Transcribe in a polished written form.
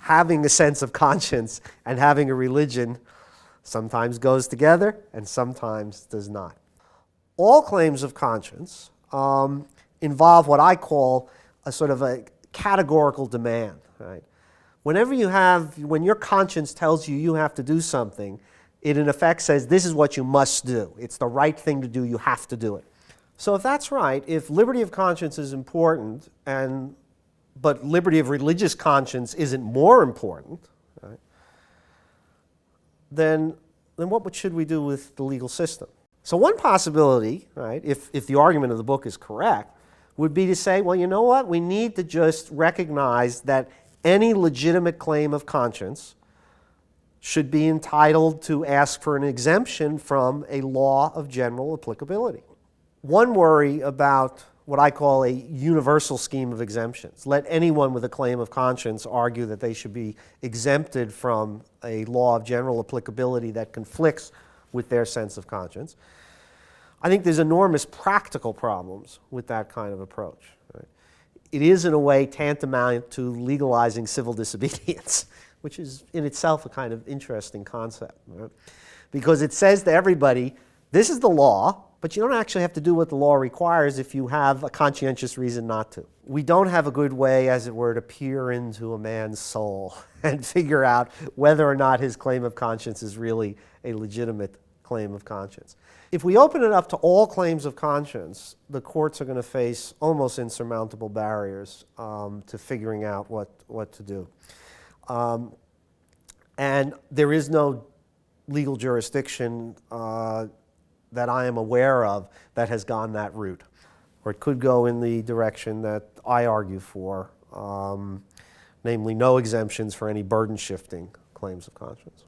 having a sense of conscience and having a religion sometimes goes together and sometimes does not. All claims of conscience involve what I call a sort of a categorical demand, right? When your conscience tells you you have to do something, it in effect says this is what you must do. It's the right thing to do, you have to do it. So if that's right, if liberty of conscience is important, but liberty of religious conscience isn't more important, right, then what should we do with the legal system? So one possibility, right, if the argument of the book is correct, would be to say, well, you know what? We need to just recognize that any legitimate claim of conscience should be entitled to ask for an exemption from a law of general applicability. One worry about what I call a universal scheme of exemptions. Let anyone with a claim of conscience argue that they should be exempted from a law of general applicability that conflicts with their sense of conscience. I think there's enormous practical problems with that kind of approach. Right? It is, in a way, tantamount to legalizing civil disobedience, which is in itself a kind of interesting concept. Right? Because it says to everybody, this is the law, but you don't actually have to do what the law requires if you have a conscientious reason not to. We don't have a good way, as it were, to peer into a man's soul and figure out whether or not his claim of conscience is really a legitimate claim of conscience. If we open it up to all claims of conscience, the courts are going to face almost insurmountable barriers to figuring out what to do. And there is no legal jurisdiction that I am aware of that has gone that route. Or it could go in the direction that I argue for, namely no exemptions for any burden-shifting claims of conscience.